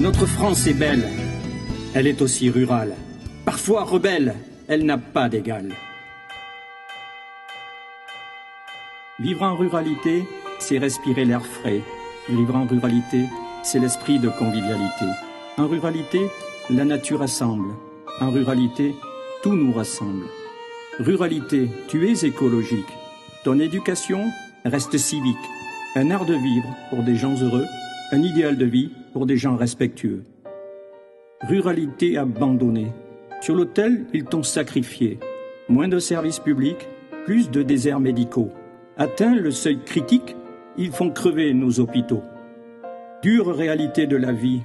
Notre France est belle, elle est aussi rurale. Parfois rebelle, elle n'a pas d'égal. Vivre en ruralité, c'est respirer l'air frais. Vivre en ruralité, c'est l'esprit de convivialité. En ruralité, la nature assemble. En ruralité, tout nous rassemble. Ruralité, tu es écologique. Ton éducation reste civique. Un art de vivre pour des gens heureux, un idéal de vie pour des gens respectueux. Ruralité abandonnée. Sur l'autel, ils t'ont sacrifié. Moins de services publics, plus de déserts médicaux. Atteint le seuil critique, ils font crever nos hôpitaux. Dure réalité de la vie,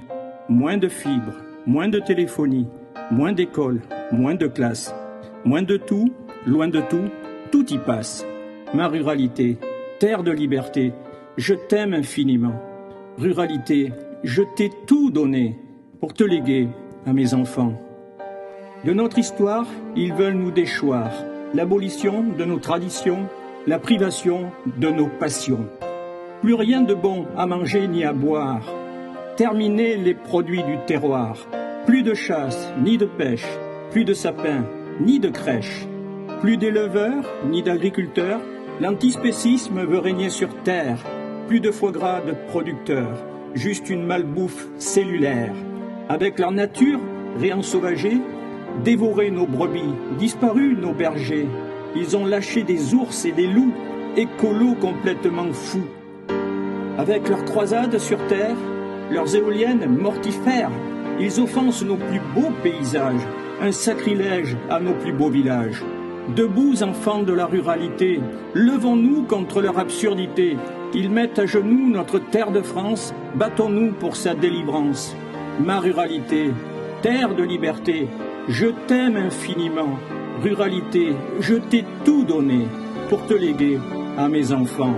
moins de fibres, moins de téléphonie, moins d'écoles, moins de classes, moins de tout, loin de tout, tout y passe. Ma ruralité, terre de liberté, je t'aime infiniment. Ruralité, je t'ai tout donné pour te léguer à mes enfants. De notre histoire, ils veulent nous déchoir, l'abolition de nos traditions, la privation de nos passions. Plus rien de bon à manger ni à boire. Terminer les produits du terroir. Plus de chasse ni de pêche. Plus de sapins ni de crèches. Plus d'éleveurs ni d'agriculteurs. L'antispécisme veut régner sur terre. Plus de foie gras de producteurs. Juste une malbouffe cellulaire. Avec leur nature réensauvagée, dévoré nos brebis, disparu nos bergers. Ils ont lâché des ours et des loups, écolos complètement fous. Avec leurs croisades sur terre, leurs éoliennes mortifères, ils offensent nos plus beaux paysages, un sacrilège à nos plus beaux villages. Debout, enfants de la ruralité, levons-nous contre leur absurdité. Ils mettent à genoux notre terre de France, battons-nous pour sa délivrance. Ma ruralité, terre de liberté, je t'aime infiniment. Ruralité, je t'ai tout donné pour te léguer à mes enfants.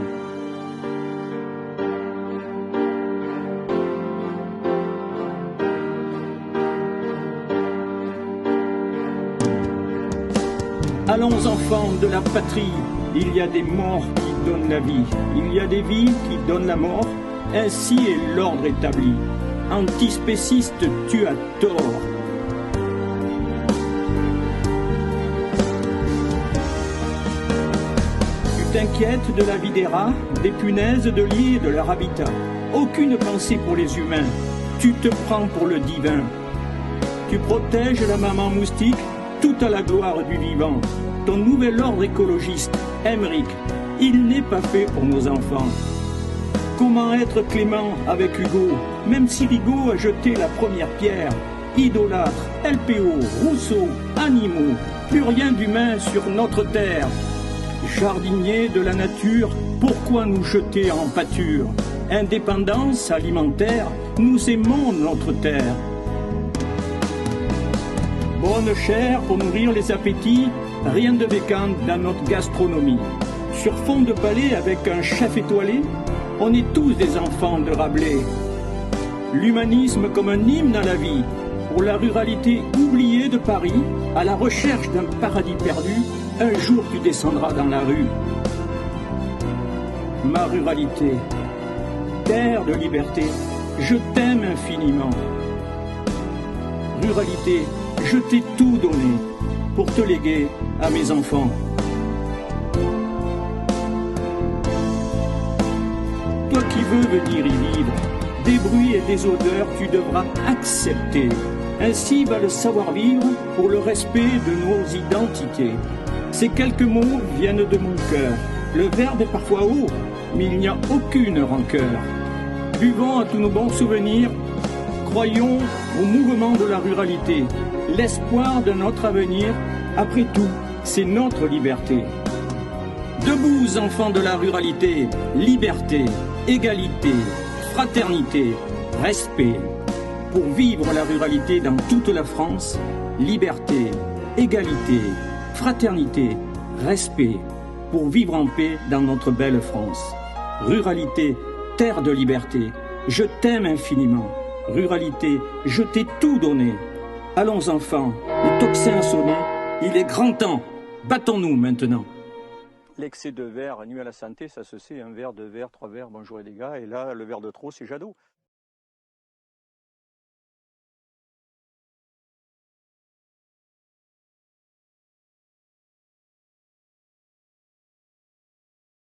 Allons enfants de la patrie, il y a des morts qui donnent la vie, il y a des vies qui donnent la mort, ainsi est l'ordre établi. Antispéciste, tu as tort. T'inquiètes de la vie des rats, des punaises de lit et de leur habitat. Aucune pensée pour les humains, tu te prends pour le divin. Tu protèges la maman moustique, tout à la gloire du vivant. Ton nouvel ordre écologiste, Emmerich, il n'est pas fait pour nos enfants. Comment être clément avec Hugo, même si Rigaud a jeté la première pierre? Idolâtre, LPO, Rousseau, animaux, plus rien d'humain sur notre terre. Jardiniers de la nature, pourquoi nous jeter en pâture? Indépendance alimentaire, nous aimons notre terre. Bonne chair pour nourrir les appétits, rien de vécan dans notre gastronomie. Sur fond de palais avec un chef étoilé, on est tous des enfants de Rabelais. L'humanisme comme un hymne à la vie, pour la ruralité oubliée de Paris, à la recherche d'un paradis perdu, un jour tu descendras dans la rue. Ma ruralité, terre de liberté, je t'aime infiniment. Ruralité, je t'ai tout donné pour te léguer à mes enfants. Toi qui veux venir y vivre, des bruits et des odeurs tu devras accepter. Ainsi va le savoir-vivre pour le respect de nos identités. Ces quelques mots viennent de mon cœur. Le verbe est parfois haut, mais il n'y a aucune rancœur. Buvons à tous nos bons souvenirs. Croyons au mouvement de la ruralité. L'espoir de notre avenir, après tout, c'est notre liberté. Debout, enfants de la ruralité, liberté, égalité, fraternité, respect. Pour vivre la ruralité dans toute la France, liberté, égalité, fraternité, respect, pour vivre en paix dans notre belle France. Ruralité, terre de liberté, je t'aime infiniment. Ruralité, je t'ai tout donné. Allons enfants, le tocsin a sonné, il est grand temps, battons-nous maintenant. L'excès de verre nuit à la santé, ça se sait, un verre, deux verres, trois verres, bonjour les gars, et là, le verre de trop, c'est Jadot.